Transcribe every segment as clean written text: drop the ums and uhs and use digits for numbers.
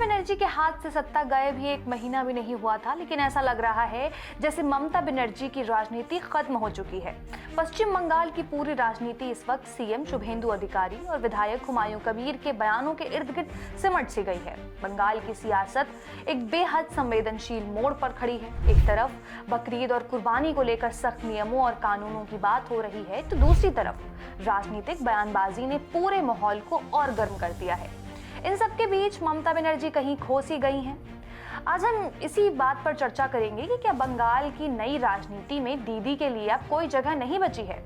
बनर्जी के हाथ से सत्ता गए भी एक महीना भी नहीं हुआ था, लेकिन ऐसा लग रहा है जैसे ममता बनर्जी की राजनीति खत्म हो चुकी है। पश्चिम बंगाल की पूरी राजनीति इस वक्त सीएम शुभेंदु अधिकारी और विधायक हुमायूं कबीर के बयानों के इर्द गिर्द सिमट सी गई है। बंगाल की सियासत एक बेहद संवेदनशील मोड़ पर खड़ी है। एक तरफ बकरीद और कुर्बानी को लेकर सख्त नियमों और कानूनों की बात हो रही है, तो दूसरी तरफ राजनीतिक बयानबाजी ने पूरे माहौल को और गर्म कर दिया है। इन सबके बीच ममता बनर्जी कहीं खो सी गई हैं। आज हम इसी बात पर चर्चा करेंगे कि क्या बंगाल की नई राजनीति में दीदी के लिए अब कोई जगह नहीं बची है।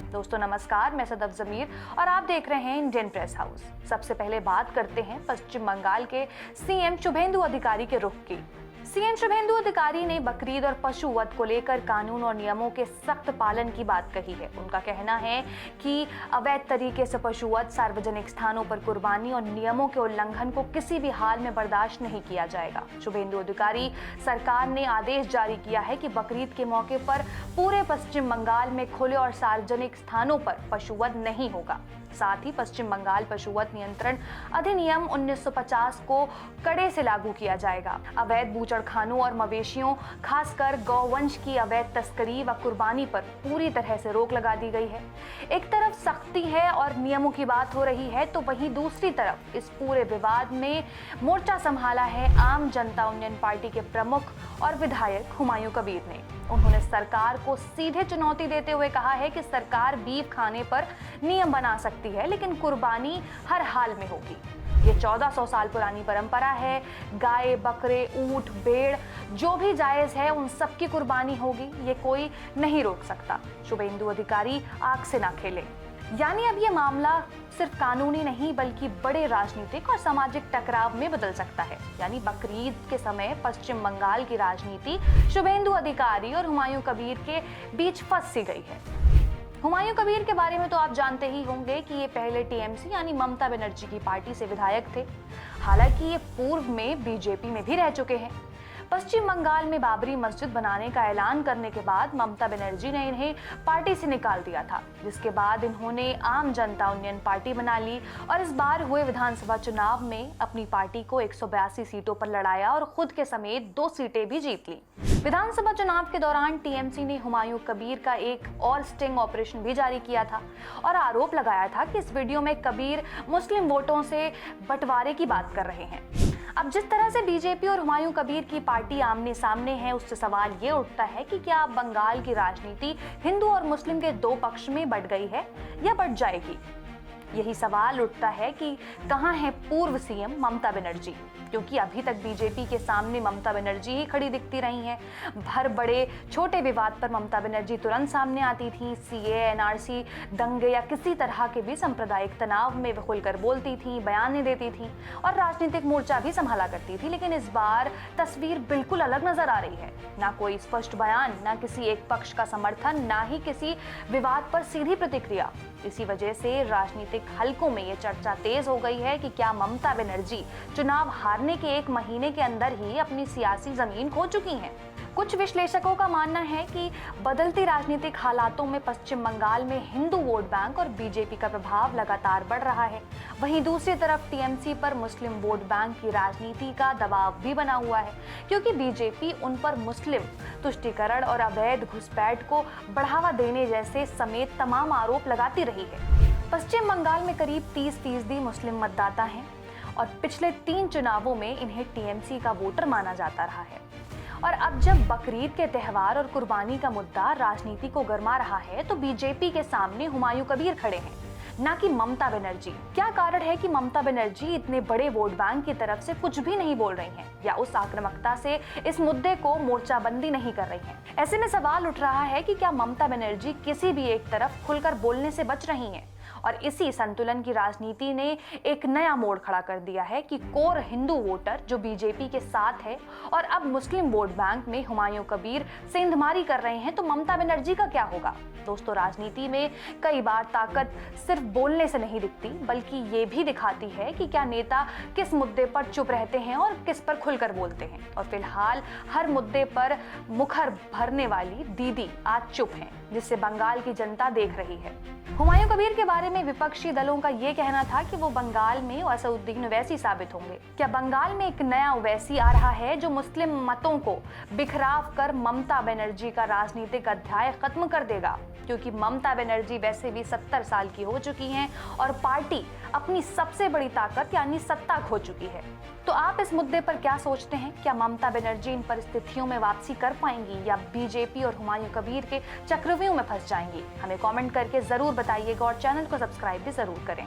दोस्तों नमस्कार, मैं सदफ जमीर और आप देख रहे हैं इंडियन प्रेस हाउस। सबसे पहले बात करते हैं पश्चिम बंगाल के सीएम शुभेंदु अधिकारी के रुख की। सीएम शुभेंदु अधिकारी ने बकरीद और पशु वध को लेकर कानून और नियमों के सख्त पालन की बात कही है। उनका कहना है कि अवैध तरीके से पशु वध, सार्वजनिक स्थानों पर कुर्बानी और नियमों के उल्लंघन को किसी भी हाल में बर्दाश्त नहीं किया जाएगा। शुभेंदु अधिकारी सरकार ने आदेश जारी किया है कि बकरीद के मौके पर पूरे पश्चिम बंगाल में खुले और सार्वजनिक स्थानों पर पशु वध नहीं होगा। साथ ही पश्चिम बंगाल पशुवध नियंत्रण अधिनियम 1950 को कड़े से लागू किया जाएगा। अवैध बूचड़खानों और मवेशियों, खासकर गौवंश की अवैध तस्करी व कुर्बानी पर पूरी तरह से रोक लगा दी गई है। एक तरफ सख्ती है और नियमों की बात हो रही है, तो वहीं दूसरी तरफ इस पूरे विवाद में मोर्चा संभाला है आम जनता उन्नयन पार्टी के प्रमुख और विधायक हुमायूं कबीर ने। उन्होंने सरकार को सीधे चुनौती देते हुए कहा है कि सरकार बीफ खाने पर नियम बना सकती है, लेकिन कुर्बानी हर हाल में होगी। ये 1400 साल पुरानी परंपरा है। गाय, बकरे, ऊंट, भेड़ जो भी जायज है उन सबकी कुर्बानी होगी, ये कोई नहीं रोक सकता। शुभेंदु अधिकारी आग से ना खेले। यानी अब ये मामला सिर्फ कानूनी नहीं बल्कि बड़े राजनीतिक और सामाजिक टकराव में बदल सकता है। यानी बकरीद के समय पश्चिम बंगाल की राजनीति शुभेंदु अधिकारी और हुमायूं कबीर के बीच फंस सी गई है। हुमायूं कबीर के बारे में तो आप जानते ही होंगे कि ये पहले टीएमसी यानी ममता बनर्जी की पार्टी से विधायक थे। हालांकि ये पूर्व में बीजेपी में भी रह चुके हैं। पश्चिम बंगाल में बाबरी मस्जिद बनाने का ऐलान करने के बाद ममता बनर्जी ने इन्हें पार्टी से निकाल दिया था, जिसके बाद इन्होंने आम जनता उन्नयन पार्टी बना ली और इस बार हुए विधानसभा चुनाव में अपनी पार्टी को 182 सीटों पर लड़ाया और खुद के समेत 2 सीटें भी जीत ली। विधानसभा चुनाव के दौरान टीएमसी ने हुमायूं कबीर का एक और स्टिंग ऑपरेशन भी जारी किया था और आरोप लगाया था कि इस वीडियो में कबीर मुस्लिम वोटों से बंटवारे की बात कर रहे हैं। अब जिस तरह से बीजेपी और हुमायूं कबीर की पार्टी आमने सामने है, उससे सवाल ये उठता है कि क्या बंगाल की राजनीति हिंदू और मुस्लिम के 2 पक्ष में बंट गई है या बंट जाएगी। यही सवाल उठता है कि कहां है पूर्व सीएम ममता बनर्जी, क्योंकि अभी तक बीजेपी के सामने ममता बनर्जी ही खड़ी दिखती रही हैं। हर बड़े छोटे विवाद पर ममता बनर्जी तुरंत सामने आती थी। सीए, एनआरसी, दंगे या किसी तरह के भी सांप्रदायिक तनाव में वे खुलकर बोलती थी, बयान देती थी और राजनीतिक मोर्चा भी संभाला करती थी। लेकिन इस बार तस्वीर बिल्कुल अलग नजर आ रही है। ना कोई स्पष्ट बयान, ना किसी एक पक्ष का समर्थन, ना ही किसी विवाद पर सीधी प्रतिक्रिया। इसी वजह से राजनीतिक हलकों में ये चर्चा तेज हो गई है कि क्या ममता बनर्जी चुनाव हारने के 1 महीने के अंदर ही अपनी सियासी जमीन खो चुकी हैं। कुछ विश्लेषकों का मानना है कि बदलती राजनीतिक हालातों में पश्चिम बंगाल में हिंदू वोट बैंक और बीजेपी का प्रभाव लगातार बढ़ रहा है। वहीं दूसरी तरफ टीएमसी पर मुस्लिम वोट बैंक की राजनीति का दबाव भी बना हुआ है, क्योंकि बीजेपी उन पर मुस्लिम तुष्टीकरण और अवैध घुसपैठ को बढ़ावा देने जैसे समेत तमाम आरोप लगाती रही है। पश्चिम बंगाल में करीब 30% मुस्लिम मतदाता हैं और पिछले 3 चुनावों में इन्हें टीएमसी का वोटर माना जाता रहा है। और अब जब बकरीद के त्यौहार और कुर्बानी का मुद्दा राजनीति को गरमा रहा है, तो बीजेपी के सामने हुमायूं कबीर खड़े हैं, ना कि ममता बनर्जी। क्या कारण है कि ममता बनर्जी इतने बड़े वोट बैंक की तरफ से कुछ भी नहीं बोल रही हैं या उस आक्रामकता से इस मुद्दे को मोर्चाबंदी नहीं कर रही हैं? ऐसे में सवाल उठ रहा है कि क्या ममता बनर्जी किसी भी एक तरफ खुलकर बोलने से बच रही हैं और इसी संतुलन की राजनीति ने एक नया मोड़ खड़ा कर दिया है कि कोर हिंदू वोटर जो बीजेपी के साथ है और अब मुस्लिम वोट बैंक में हुमायूं कबीर सेंधमारी कर रहे हैं, तो ममता बनर्जी का क्या होगा। दोस्तों, राजनीति में कई बार ताकत सिर्फ बोलने से नहीं दिखती, बल्कि ये भी दिखाती है कि क्या नेता किस मुद्दे पर चुप रहते हैं और किस पर खुलकर बोलते हैं। और फिलहाल हर मुद्दे पर मुखर भरने वाली दीदी आज चुप हैं, जिससे बंगाल की जनता देख रही है। हुमायूं कबीर के बारे में विपक्षी दलों का ये कहना था कि वो बंगाल में असदुद्दीन ओवैसी साबित होंगे। क्या बंगाल में एक नया ओवैसी आ रहा है जो मुस्लिम मतों को बिखराव कर ममता बनर्जी का राजनीतिक अध्याय खत्म कर देगा? क्योंकि ममता बनर्जी वैसे भी 70 साल की हो चुकी हैं और पार्टी अपनी सबसे बड़ी ताकत यानी सत्ता खो चुकी है। तो आप इस मुद्दे पर क्या सोचते हैं? क्या ममता बनर्जी इन परिस्थितियों में वापसी कर पाएंगी या बीजेपी और हुमायूं कबीर के चक्रव्यूह में फंस जाएंगी? हमें कमेंट करके जरूर बताइएगा और चैनल को सब्सक्राइब भी जरूर करें।